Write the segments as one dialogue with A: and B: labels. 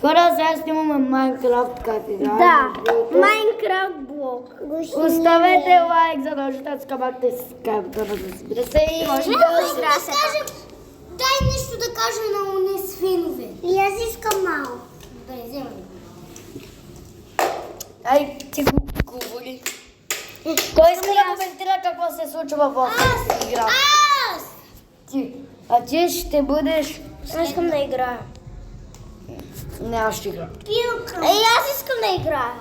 A: Хора, сега снимаме Майнкрафт, как играем.
B: Да, Майнкрафт блок.
A: Оставете лайк, за да можете да скамате с капитана, разбира се. И
B: Може ли да игра се така?
C: Дай нещо да кажа на уни свинове.
B: И аз искам малко.
C: Добре, вземай.
A: Ай, ти го говори. Кой иска да коментира какво се случва в игра?
C: Аз!
A: Ти. А ти ще бъдеш...
B: Аз искам да играя.
A: Не, аз ще игра.
C: Пилка.
B: Ей, аз искам да играя.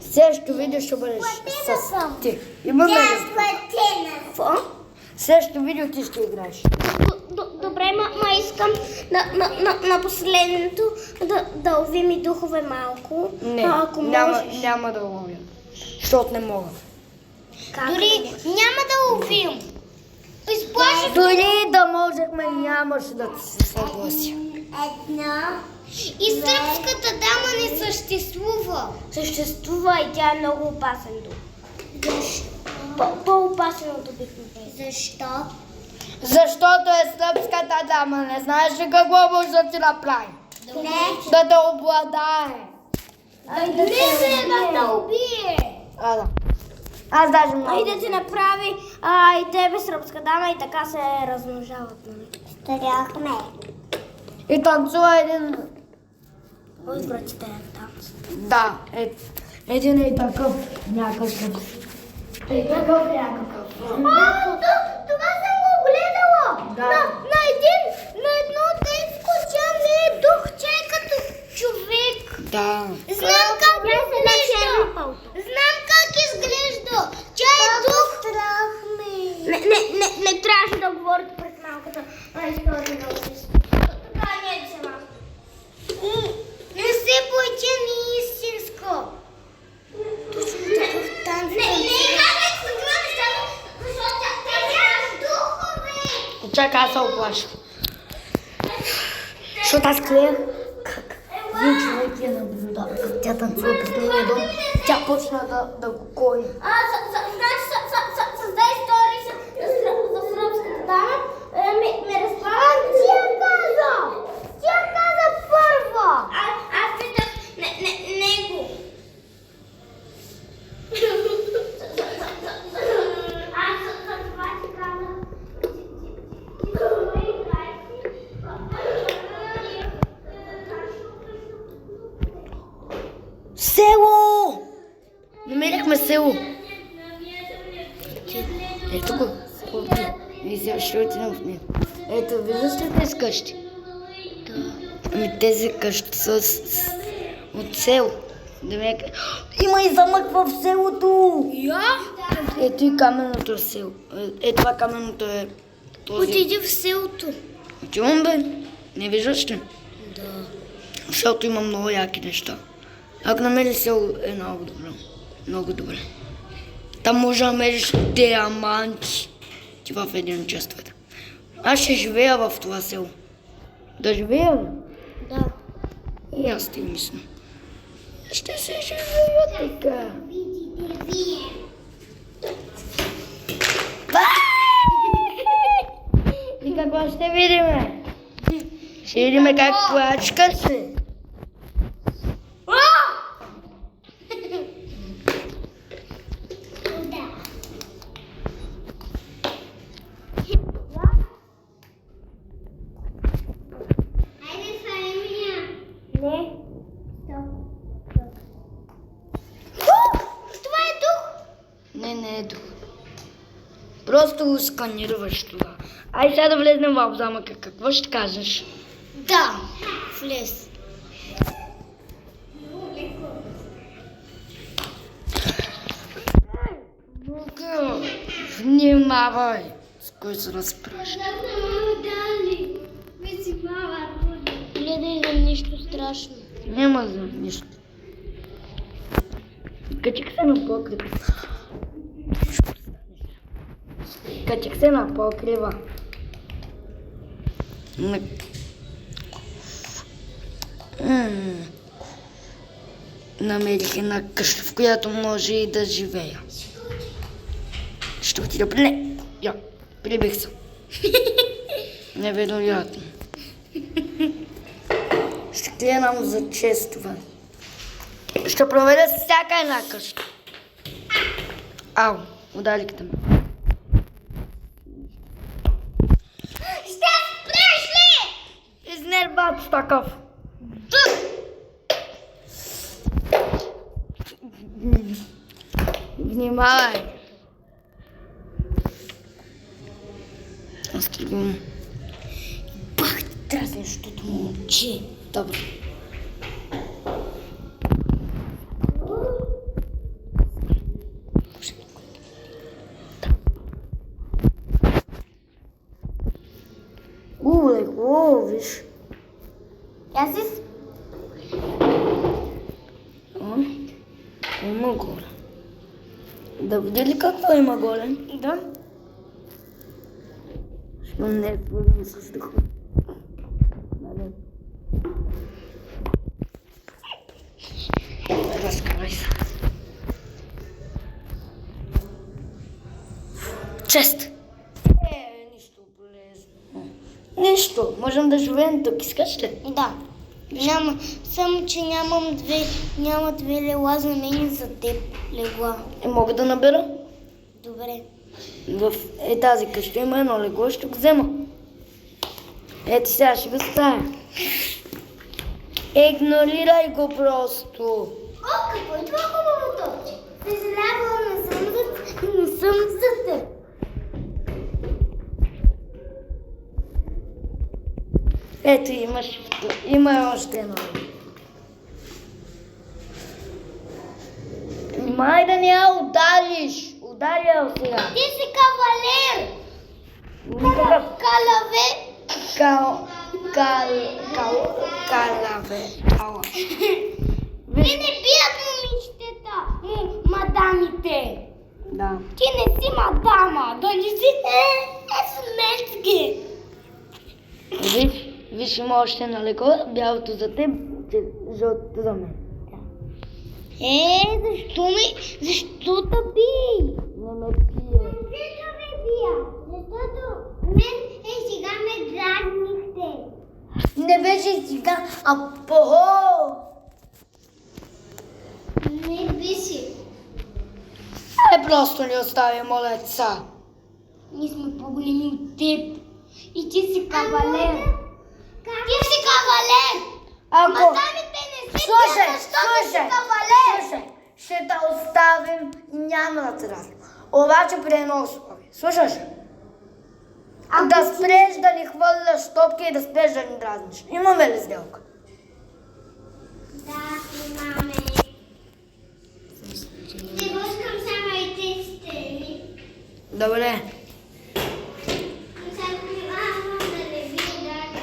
A: Следващото видео ще бъдеш с ти. Имаме ли?
C: Платена.
B: Какво?
A: Следващото видео ти ще играеш.
B: Добре, ма искам на последното да ловим и духове малко.
A: Не,
B: ако можеш.
A: няма да ловя. Защото не мога.
C: Дори няма да ловим. Изплаши.
A: Дори да можехме, нямаше да ти се съглася.
C: Една. И сръбската дама не съществува.
B: Съществува и тя е много опасен дух. По-опасен от обикновено.
C: Защо?
A: Защото е сръбската дама. Не знаеш ли какво може да ти направи?
C: Не.
A: Да те обладае.
C: Не, да убие.
A: Да. Аз даже много.
B: И да ти направи и тебе сръбска дама и така се размножават. Старяхме.
A: И танцува един...
B: Отвратителен танц.
A: Да, един е такъв някакъв. Такъв някакъв.
C: Това съм го гледала.
A: Да.
C: На едно детско тя не е дух, че е като човек.
A: Да.
C: Знам как изглежда. Знам как изглежда. Тя е дух.
B: Не трябваше да говорите пред малката история на убийство. Така не е сама.
C: Не се бой, тя не е истинско. Не казвай с това нещата, защото тя няма духове.
A: Чакай, аз се оплаша. Защото аз гледах как един човек я наблюдава, как тя танцува през нейния дом. Тя почна да го кои.
B: Създай истории за сръбската дама. Ме разправя.
C: Тя каза първа.
B: Аз питах него. Аз за това ти казах.
A: Село! Намерихме село. Ето го. И сега ще отидем в него. Ето, виждаш ли тези къщи? Да. Ами тези къщи са от село. Има и замък в селото!
C: Я?
A: Ето и каменното село. Ето това каменното е този.
C: Отиди в селото.
A: Отивам бе. Не виждаш ли?
C: Да.
A: Защото има много яки неща. Ако намериш село е много добре. Много добре. Там може да намериш диаманти. Ти в един чувствате. Аз ще живея в това село. Да живея ли?
C: Да.
A: И аз ти мисля. Ще се живея така.
C: Видите вие.
A: И какво ще видиме? Ще видиме как плачка се.
C: Айде, сваля
B: Не.
C: Това е дух.
A: Не е дух. Просто го сканираш това. Ай сега да влезнем в замъка. Какво ще кажеш?
C: Да. Влез.
A: Бука, внимавай! С кой се разпраш?
C: Дали. Ми си мама.
B: Гледай за нищо страшно.
A: Няма за нищо. Качих се на покрива. Качих се на покрива. Намерих една къща, в която може и да живея. Ще отида при не. Я, прибих се. Невероятно. Ще клянам за чества. Ще проверя всяка една къща. Ау, ударихте ме.
C: Ще спреш ли?
A: Изнерват такъв. Внимавай. Оставим. Бах, трябва да защото момче. Добре. Леко, виж.
B: Я си...
A: Има горе. Да види ли какво има горе?
B: Да.
A: Що не е свързано с духа. Нали? Разкарай се. Чест! Нищо полезно. Нищо. Можем да живеем тук. Искаш ли?
B: Да. Няма, само че няма две легла за мен и за теб легла.
A: Мога да набера.
B: Добре.
A: В тази къща има едно легло, ще го взема. Ето сега ще го ставя. Игнорирай го просто.
C: О, какво е това хубавото? Съжалявам,
B: Не съм за теб.
A: Ето има още едно. Май да не я удариш. Ударял сега.
C: Ти си кавалер!
A: Никакъв
C: Калаве!
A: калаве. Ала.
C: Те не бият момичетата, мадамите.
A: Да.
C: Ти не си мадама, да не си сметки.
A: Виж има още едно легло. Бялото за теб, жълтото за мен.
C: Защо да би?
A: Не ме пие.
C: Защо ме бия? Защото мен сега ме дразнихте.
A: Не беше сега, а по-хо.
C: Не беше.
A: Просто ни остави молеца.
B: Ние сме по-големи от теб. И ти си кавалер.
C: Ти си кавалер!
A: Ако...
C: Мадамите не си
A: Слушай,
C: бият, защото си
A: слушай,
C: кавалер!
A: слушай, ще те оставим, няма да те дразня. Обаче при едно условие. Слушаш? Да спреш да ни хвърляш топки и да спреш да ни дразниш. Имаме ли сделка?
C: Да, имаме. Не пускам само и тези страни.
A: Добре.
C: Сега внимавам да не видя.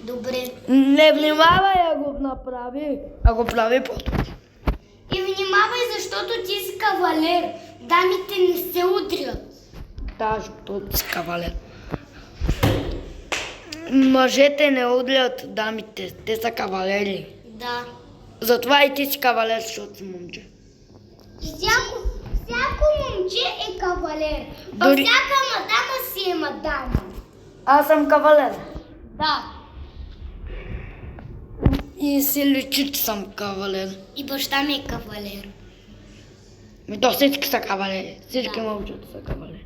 B: Добре.
A: Не внимавай, а го направи. А го прави по-добре.
B: И внимавай, защото ти си кавалер. Дамите не се удрят.
A: Да, защото си кавалер. Мъжете не удрят дамите, те са кавалери.
B: Да.
A: Затова и ти си кавалер, защото си момче.
B: Всяко момче е кавалер.
A: Дори-
B: Всяка мадама си е мадама.
A: Аз съм кавалер.
B: Да.
A: И си личи, че съм кавалер.
B: И баща ми е кавалер.
A: То всички са кавалери. Всички
B: Да.
A: момчета са кавалери.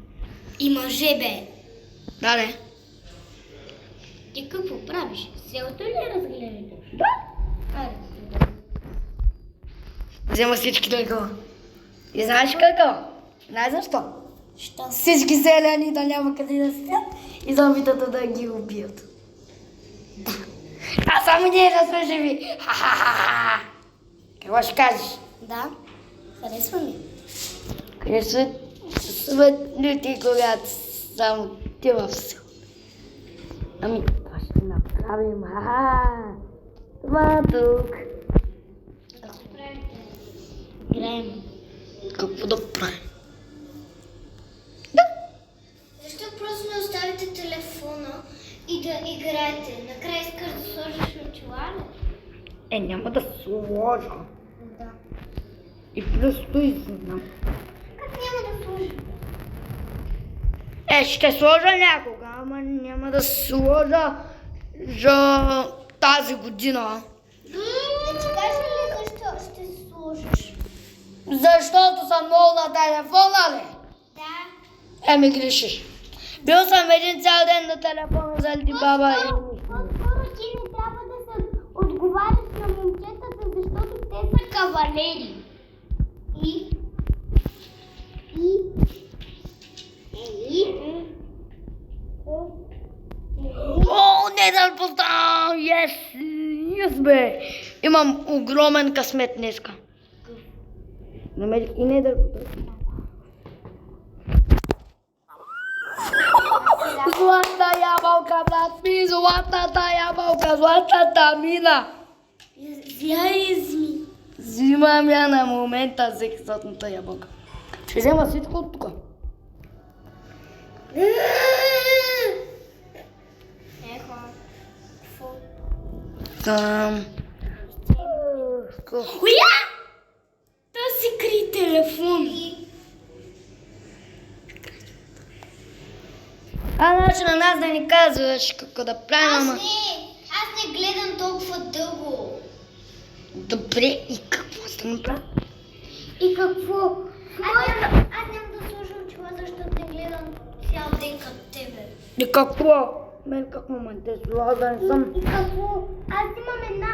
B: И мъже бе.
A: Да, не?
B: Ти какво правиш? Селото ли разгледаш?
A: Да.
B: Айде.
A: Взема всички легла. И знаеш какво? Знаеш защо?
B: Що?
A: Всички селяни да няма къде да спят и зомбитата да ги убият. Да. А само ние да сме живи. Ха-ха-ха. Какво ще кажеш?
B: Да. Харесва ми.
A: Харесват светлите, когато само ти в село. Ами, това ще направим. Ха-ха. Това тук.
B: Играем.
A: Какво да правим?
C: Защо просто не оставите телефона и да играете? Накрая искаш да сложиш очила ли?
A: Няма да сложа.
B: Да.
A: И просто изнам.
C: Как няма да сложиш?
A: Ще сложа някога, ама няма да сложа за тази година. Защото съм много на телефона, ли?
C: Да.
A: Еми грешиш. Бил съм един цял ден на телефона заради баба и...
C: По-скоро ти не трябва да се отговаряш на момчетата, защото те са кавалери. И?
A: О, не да поставя! Yes! Yes, бе! Имам огромен късмет днеска. Намерих и не да Злата ябълка, брат ми! Златата ябълка! Златата мина! Взимам я на момента за златната ябълка. Ще взема всичко от тук.
B: Коя? То си кри телефон.
A: Значи на нас да ни казваш какво да правим,
C: Аз не гледам толкова дълго.
A: Добре, и какво сте направили?
C: И какво? Аз няма да сложа очила, защото не гледам цял ден към тебе.
A: И какво? Мен как момент е зла, да не съм...
C: И какво? Аз имам една